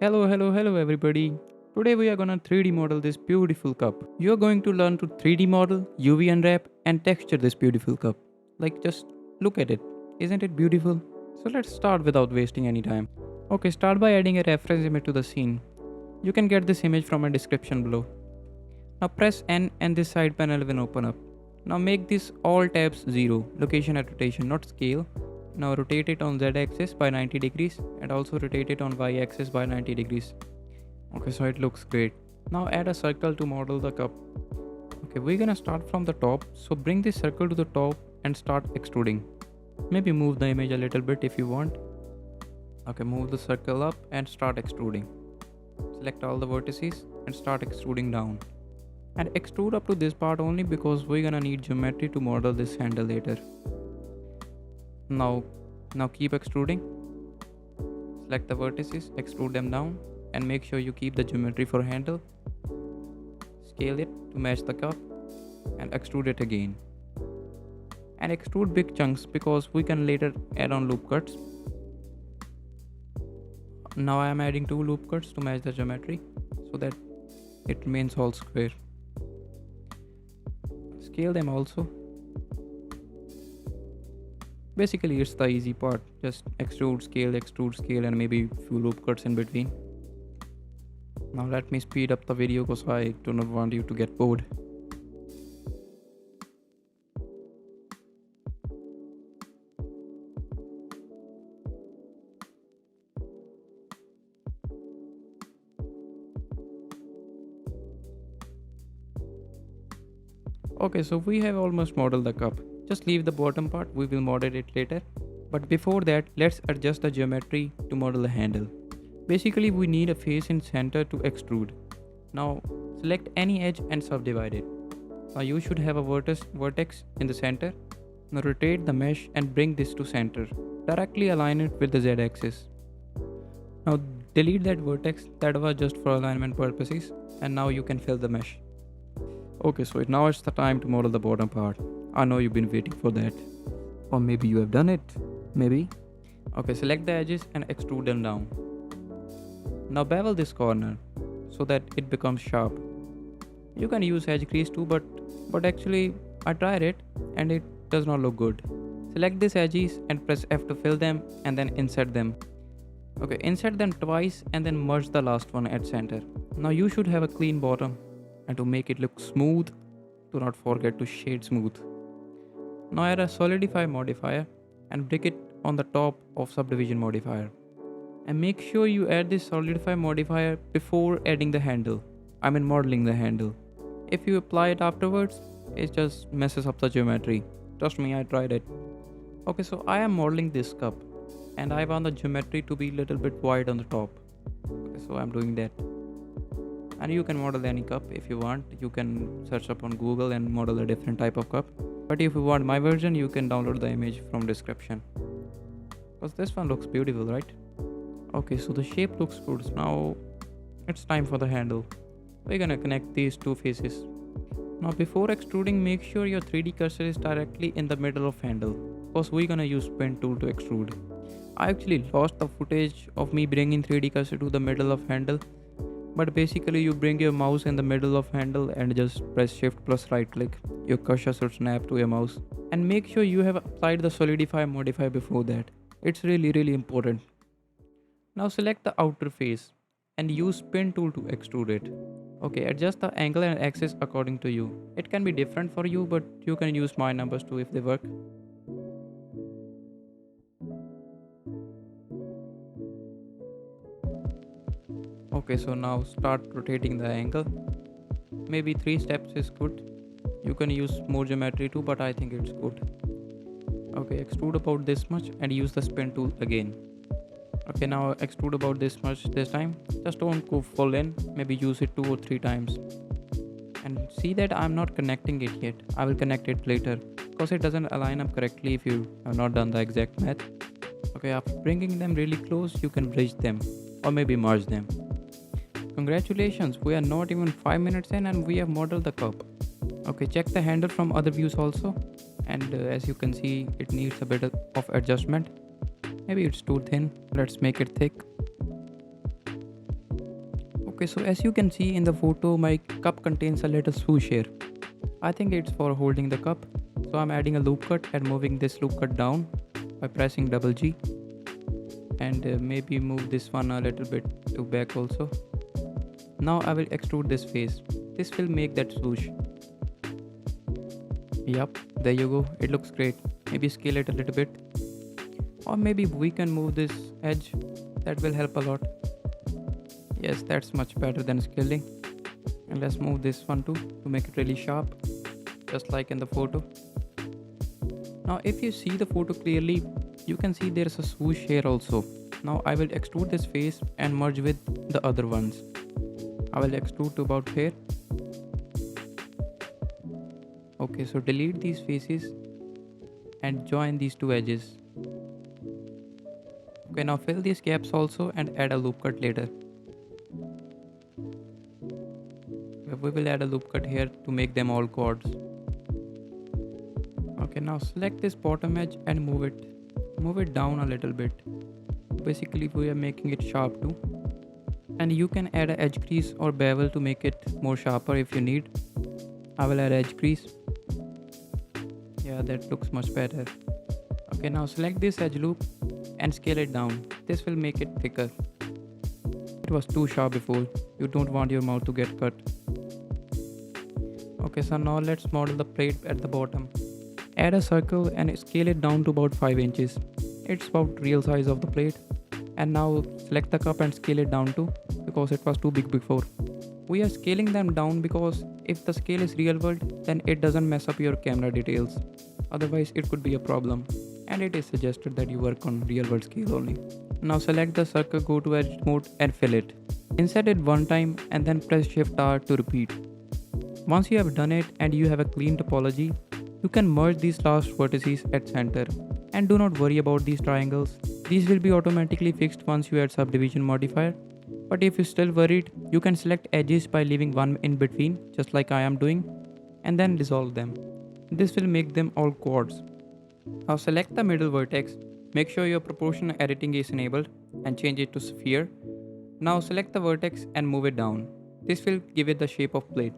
Hello everybody. Today we are gonna 3D model this beautiful cup. You are going to learn to 3D model, UV unwrap and texture this beautiful cup. Like just look at it. Isn't it beautiful? So let's start without wasting any time. Okay, start by adding a reference image to the scene. You can get this image from a description below. Now press N and this side panel will open up. Now make this all tabs 0, location and rotation, not scale. Now rotate it on Z axis by 90 degrees and also rotate it on Y axis by 90 degrees. Okay, so it looks great. Now add a circle to model the cup. Okay, we're gonna start from the top. So bring this circle to the top and start extruding. Maybe move the image a little bit if you want. Okay, move the circle up and start extruding. Select all the vertices and start extruding down. And extrude up to this part only because we're gonna need geometry to model this handle later. Now keep extruding. Select the vertices, extrude them down and make sure you keep the geometry for handle. Scale it to match the cup and extrude it again. And extrude big chunks because we can later add on loop cuts. Now I am adding 2 loop cuts to match the geometry so that it remains all square. Scale them also. Basically it's the easy part, just extrude, scale and maybe few loop cuts in between. Now let me speed up the video because I do not want you to get bored. Okay, so we have almost modeled the cup. Just leave the bottom part, we will model it later. But before that, let's adjust the geometry to model the handle. Basically, we need a face in center to extrude. Now, select any edge and subdivide it. Now you should have a vertex in the center. Now rotate the mesh and bring this to center. Directly align it with the Z axis. Now delete that vertex, that was just for alignment purposes, and now you can fill the mesh. Okay, so now it's the time to model the bottom part. I know you've been waiting for that. Or maybe you have done it. Maybe. Okay, select the edges and extrude them down. Now bevel this corner so that it becomes sharp. You can use edge crease too, but actually I tried it and it does not look good. Select these edges and press F to fill them and then insert them. Okay, insert them twice and then merge the last one at center. Now you should have a clean bottom. And to make it look smooth, do not forget to shade smooth. Now add a solidify modifier and break it on the top of subdivision modifier. And make sure you add this solidify modifier before adding the handle. I mean modeling the handle. If you apply it afterwards, it just messes up the geometry. Trust me, I tried it. Okay, so I am modeling this cup and I want the geometry to be a little bit wide on the top. Okay, so I'm doing that. And you can model any cup if you want. You can search up on Google and model a different type of cup. But if you want my version, you can download the image from description. Because this one looks beautiful, right? Okay, so the shape looks good. Now it's time for the handle. We're gonna connect these two faces. Now before extruding, make sure your 3D cursor is directly in the middle of handle. Because we're gonna use pen tool to extrude. I actually lost the footage of me bringing 3D cursor to the middle of handle. But basically you bring your mouse in the middle of handle and just press shift plus right click. Your cursor should snap to your mouse. And make sure you have applied the solidify modifier before that. It's really important. Now select the outer face and use pen tool to extrude it. Okay, adjust the angle and axis according to you. It can be different for you, but you can use my numbers too if they work. Okay, so now start rotating the angle. Maybe 3 steps is good. You can use more geometry too, but I think it's good. Okay, extrude about this much and use the spin tool again. Okay, now extrude about this much this time. Just don't go full in, maybe use it 2 or 3 times. And see that I'm not connecting it yet. I will connect it later because it doesn't align up correctly if you have not done the exact math. Okay, after bringing them really close, you can bridge them or maybe merge them. Congratulations, we are not even 5 minutes in and we have modeled the cup. Okay, check the handle from other views also. And as you can see, it needs a bit of adjustment. Maybe it's too thin. Let's make it thick. Okay, so as you can see in the photo, my cup contains a little swoosh here. I think it's for holding the cup. So I'm adding a loop cut and moving this loop cut down by pressing double G. And maybe move this one a little bit to back also. Now I will extrude this face. This will make that swoosh. Yup, there you go. It looks great. Maybe scale it a little bit. Or maybe we can move this edge. That will help a lot. Yes, that's much better than scaling. And let's move this one too to make it really sharp. Just like in the photo. Now if you see the photo clearly, you can see there's a swoosh here also. Now I will extrude this face and merge with the other ones. I will extrude to about here. Okay, so delete these faces and join these two edges. Okay, now fill these gaps also and add a loop cut later. We will add a loop cut here to make them all chords. Okay, now select this bottom edge and move it down a little bit. Basically we are making it sharp too. And you can add an edge crease or bevel to make it more sharper if you need. I will add edge crease. Yeah, that looks much better. Okay, now select this edge loop and scale it down. This will make it thicker. It was too sharp before. You don't want your mouth to get cut. Okay, so now let's model the plate at the bottom. Add a circle and scale it down to about 5 inches. It's about real size of the plate. And now select the cup and scale it down too, because it was too big before. We are scaling them down because if the scale is real world, then it doesn't mess up your camera details. Otherwise it could be a problem. And it is suggested that you work on real world scale only. Now select the circle, go to edge mode and fill it. Insert it one time and then press Shift R to repeat. Once you have done it and you have a clean topology, you can merge these last vertices at center. And do not worry about these triangles. These will be automatically fixed once you add subdivision modifier. But if you're still worried, you can select edges by leaving one in between, just like I am doing, and then dissolve them. This will make them all chords. Now select the middle vertex, make sure your proportion editing is enabled and change it to sphere. Now select the vertex and move it down. This will give it the shape of plate.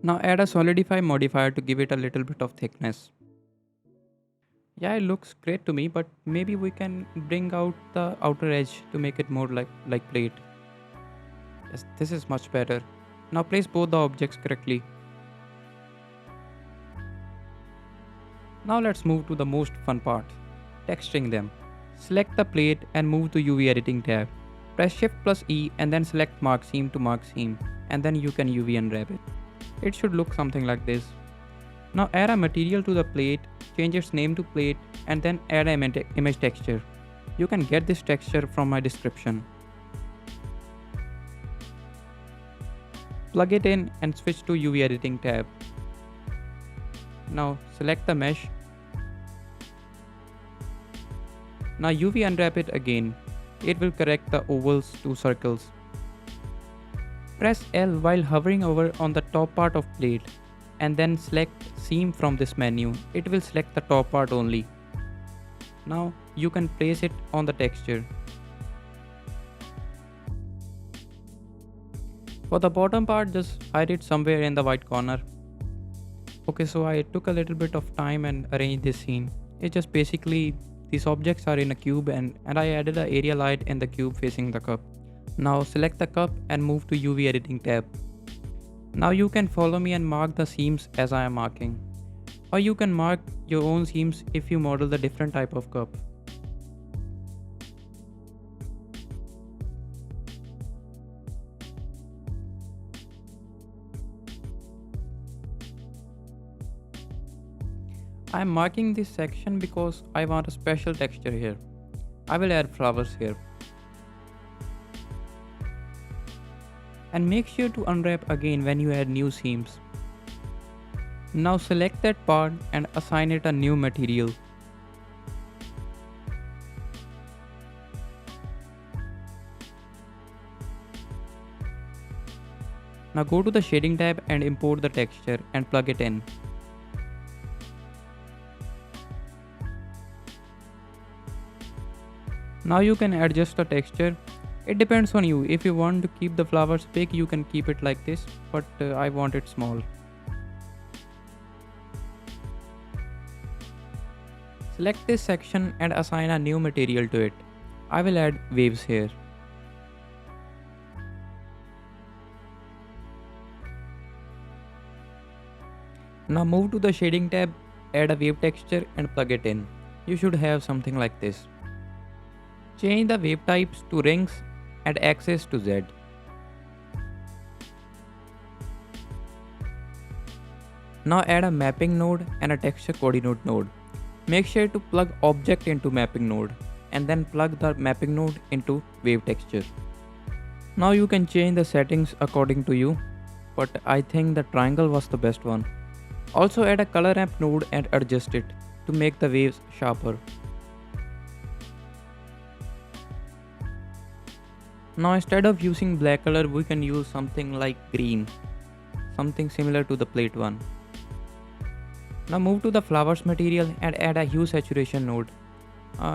Now add a solidify modifier to give it a little bit of thickness. Yeah, it looks great to me, but maybe we can bring out the outer edge to make it more like plate. Yes, this is much better. Now place both the objects correctly. Now let's move to the most fun part, texturing them. Select the plate and move to UV editing tab. Press Shift plus E and then select mark seam to mark seam, and then you can UV unwrap it. It should look something like this. Now add a material to the plate, change its name to plate, and then add an image texture. You can get this texture from my description. Plug it in and switch to UV editing tab. Now select the mesh. Now UV unwrap it again. It will correct the ovals to circles. Press L while hovering over on the top part of plate and then select seam from this menu. It will select the top part only. Now you can place it on the texture. For the bottom part, just hide it somewhere in the white corner. Okay, so I took a little bit of time and arranged this scene. It's just basically these objects are in a cube and I added an area light in the cube facing the cup. Now select the cup and move to UV editing tab. Now you can follow me and mark the seams as I am marking. Or you can mark your own seams if you model the different type of cup. I am marking this section because I want a special texture here. I will add flowers here. And make sure to unwrap again when you add new seams. Now select that part and assign it a new material. Now go to the shading tab and import the texture and plug it in. Now you can adjust the texture It depends on you. If you want to keep the flowers big, you can keep it like this, but I want it small. Select this section and assign a new material to it. I will add waves here. Now move to the shading tab, add a wave texture and plug it in. You should have something like this. Change the wave types to rings and axis to Z. Now add a mapping node and a texture coordinate node. Make sure to plug object into mapping node and then plug the mapping node into wave texture. Now you can change the settings according to you, but I think the triangle was the best one. Also add a color ramp node and adjust it to make the waves sharper. Now instead of using black color, we can use something like green, something similar to the plate one. Now move to the flowers material and add a hue saturation node.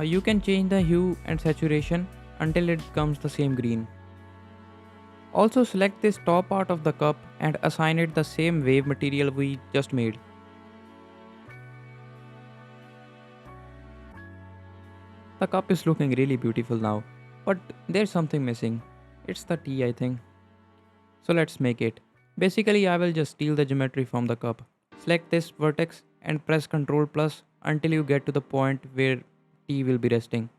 You can change the hue and saturation until it becomes the same green. Also select this top part of the cup and assign it the same wave material we just made. The cup is looking really beautiful now, but there's something missing. It's the tea, I think. So let's make it. Basically, I will just steal the geometry from the cup. Select this vertex and press Ctrl plus until you get to the point where T will be resting.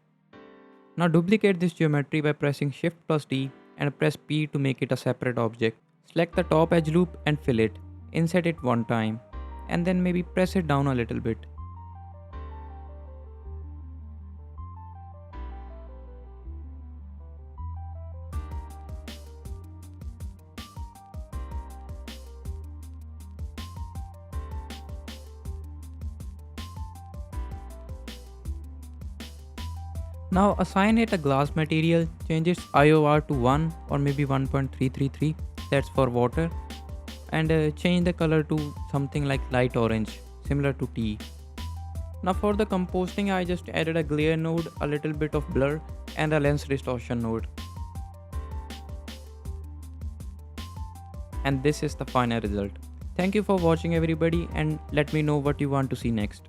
Now duplicate this geometry by pressing Shift plus T and press P to make it a separate object. Select the top edge loop and fill it. Insert it one time and then maybe press it down a little bit. Now assign it a glass material, change its IOR to 1 or maybe 1.333, that's for water, and change the color to something like light orange, similar to tea. Now for the composting, I just added a glare node, a little bit of blur, and a lens distortion node. And this is the final result. Thank you for watching everybody, and let me know what you want to see next.